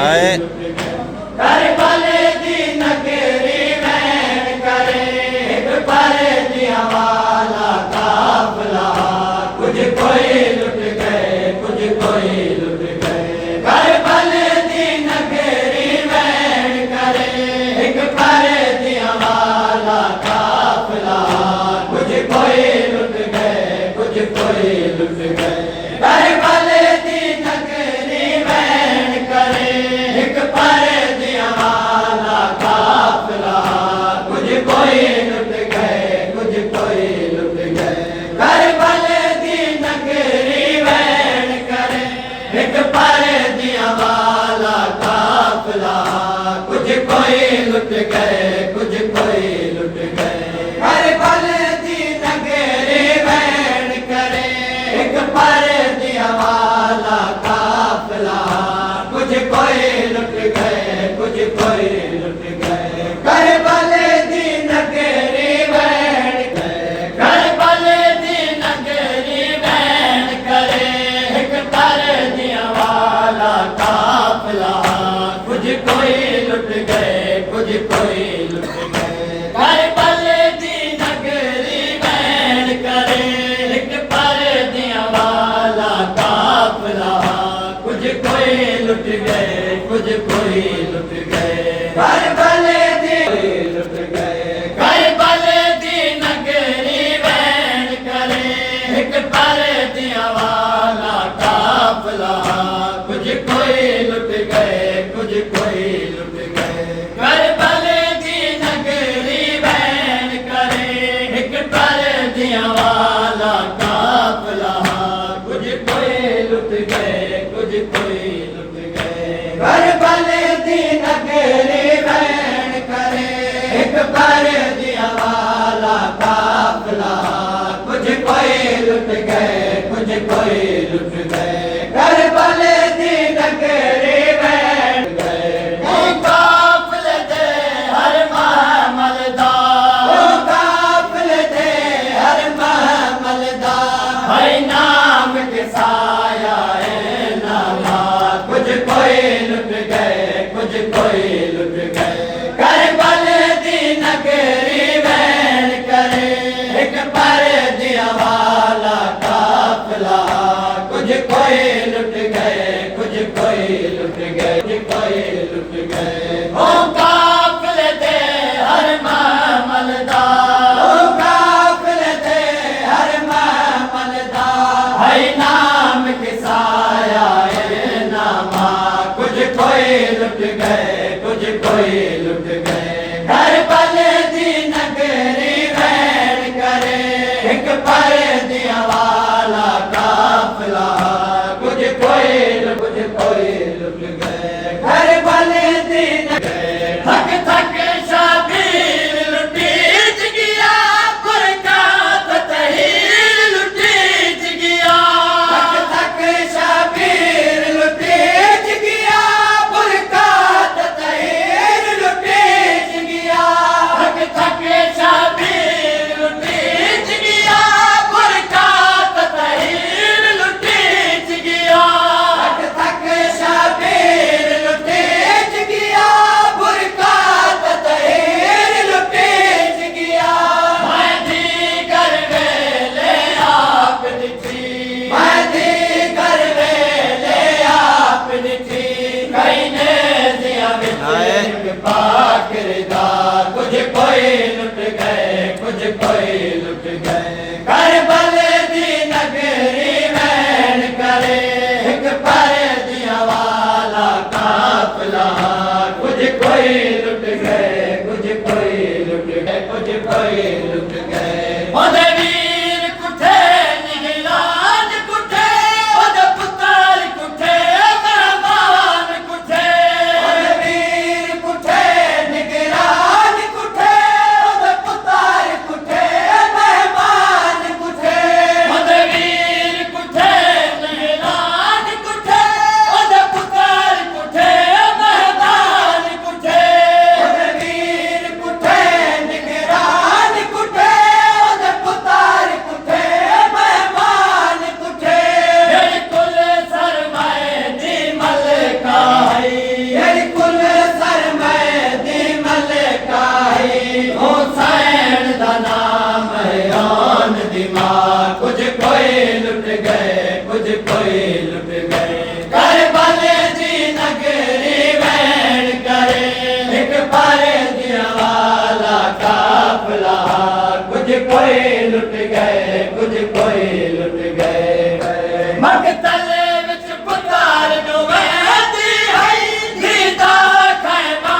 आए करबले दी नगरी में करे एक पर दिया वाला काफला कुछ कोई लुट गए कुछ कोई लुट गए करबले दी नगरी में करे एक पर दिया वाला काफला कुछ कोई लुट गए कुछ कोई लुट गए करबले दी नगरी में करे एक पर दिया वाला काफला कुछ कोई लुट गए कुछ कोई लुट गए करबले दी नगरी में करे एक पर दिया वाला काफला कुछ कोई लुट गए कुछ कोई लुट गए करबले दी नगरी में करे एक पर दिया वाला काफला कुछ कोई लुट गए कुछ कोई लुट गए करबले दी नगरी में करबले दी नगरी में करे एक पर दिया वाला काफला कुछ कोई लुट गए कुछ कोई लुट गए करबले दी नगरी में करे एक पर दिया वाला काफला कुछ कोई लुट गए कुछ कोई लुट गए करबले दी लुट गए करबले दी नगरी में करे एक पर दिया वाला काफला कुछ कोई लुट गए कुछ कोई लुट गए करबले दी नगरी में करे एक पर दिया वाला काफला कुछ कोई लुट गए कुछ कोई लुट गए करबले दी नगरी में करे एक पर दिया वाला काफला कुछ कोई लुट गए कुछ कोई लुट गए करबले दी नगरी में गए काफले दे हर महमलदा काफले दे हर महमलदा है नाम के साया है नामा कुछ कोई लुट गए कुछ कोई लुट गए करबले दी नगरी में करे एक पर दिया वाला काफला कुछ कोई लुट गए कुछ कोई लुट गए कुछ कोई लुट गए ओ काफले दे हर महमलदा ओ काफले दे हर महमलदा है नाम के साया है नामा कुछ कोई लुट गए कुछ कोई लुट गए करबले दी नगरी में करे एक पर दिया वाला काफला कुछ कोई लुट गए करबले दी नगरी थक थक शाबीर लुटीच गया बरकत तहीर लुटीच गया थक थक शाबीर लुटीच गया बरकत तहीर लुटीच गया थक थक शाबीर लुटीच गया बरकत तहीर लुटीच गया थक थक शाबीर लुटीच गया बरकत तहीर लुटीच गया मैं दीगर वेले आप निठी मैं दीगर वेले आप निठी कईने दिया विच पाकिरदा कुछ कोई लुट गए कुछ कोई लुट गए करबले दी नगरी में करे एक पर दिया वाला काफला कुछ कोई लुट गए कुछ कोई लुट गए कुछ कोई लुट गए ओदे वीर कुठे निगरान कुठे ओदे पुत्र कुठे मेहमान कुठे ओदे वीर कुठे कोई लुट गए, कुछ कोई लुट गए। मकतल विच पुतार नुवैंदी हई, दीदा खैमा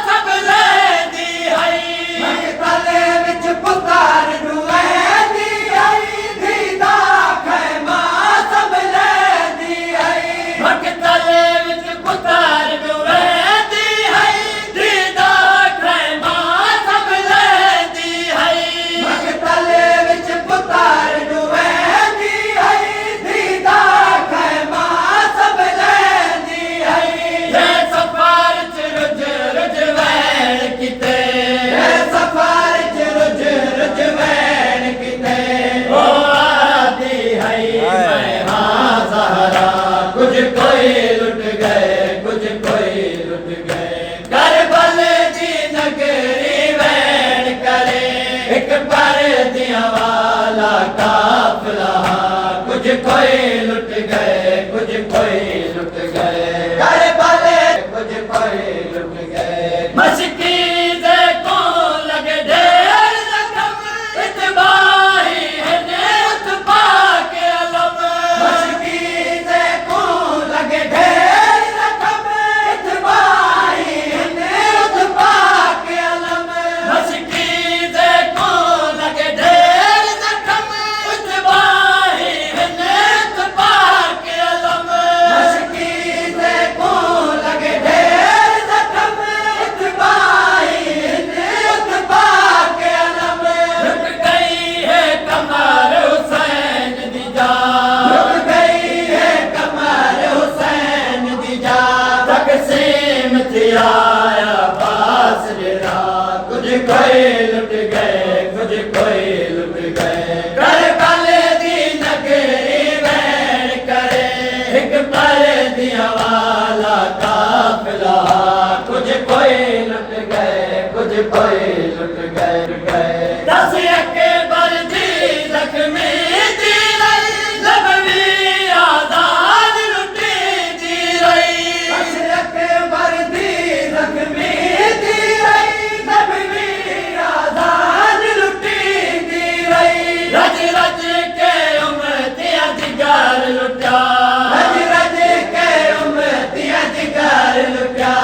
सब लैंदी हई। मकतल विच पुतार नुवैंदी हई, दीदा खैमा सब लैंदी हई। मकतल विच पुतार नुवैंदी हई, दीदा खैमा सब लैंदी हई। मकतल विच पुतार नुवैंदी हई, दीदा खैमा सब लैंदी हई। जे सफर च रुझ रुझ वैन किते, जे सफर च रुझ रुझ वैन किते, ओ आदी हई मैं हाँ ज़हरा। कुछ कोई लुट गए, कुछ कोई लुट गए। करबल दी नगरी वैन करे, एक परदियां वाला काफिला। कुछ कोई लुट गए, कुछ कोई लुट गए। करबल कुछ कोई लुट गए। मशकीज़े को लगे ढेर जख्म, इत्बाही है ने उत्बा के अलम। मशकीज़े को लगे ढेर जख्म, इत्बाही है ने उत्बा के अलम। मशकीज़े को लगे ढेर जख्म, इत्बाही है ने उत्बा के अलम। मशकीज़े को लगे ढेर जख्म, इत्बाही है ने उत्बा के अलम। रुक गई है कमर हुसैन दी जान, रुक गई है कमर हुसैन दी जान। तक़सीम थी आया बास जरा, कुछ कोई लुट गए, कुछ कोई लुट गए। करबल दी नगरी वैन करे, एक परदियां वाला काफिला। कुछ कोई लुट गए, कुछ कोई लुट गए। दस अकबर दी ज़ख्मी दी रही, नबवी आज़ाद लुटी दी रही। दस अकबर दी ज़ख्मी दी रही, नबवी आज़ाद लुटी दी रही। रज रज के उम्मतियां जिगर लुटा, रज रज के उम्मतियां जिगर लुटा।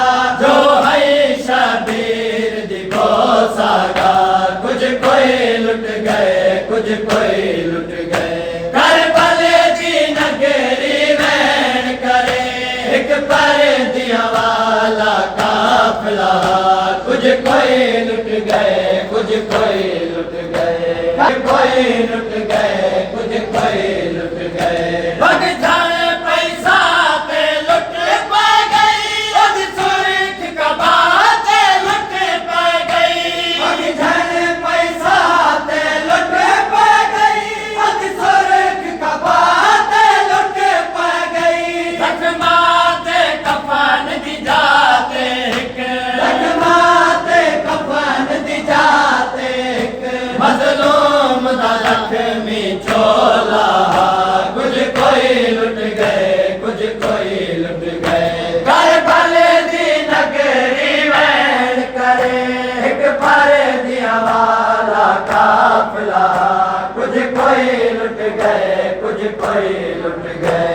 जो है शबीर दी गोसागार, कुछ कोई लुट गए, कुछ कोई लुट गए। करबल दी नगरी वैन करे, एक परदियां वाला काफिला। कुछ कोई लुट गए, कुछ कोई लुट गए। कुछ कोई लुट गए, कुछ कोई लुट गए। बग जाए पैसा ते लुट पा गई, ओदी सुर्ख कबात लुट पा गई। बग जाए पैसा ते लुट पा गई, ओदी सुर्ख कबात लुट पा गई। रखमाते कफन दी जाते हिक, रखमाते कफन दी जाते हिक। मज़लूम दा ज़ख्मी चोला, कुछ कोई लुट गए, कुछ कोई लुट गए। करबल दी नगरी वैन करे, एक परदियां वाला काफिला। कुछ कोई लुट गए, कुछ कोई लुट गए।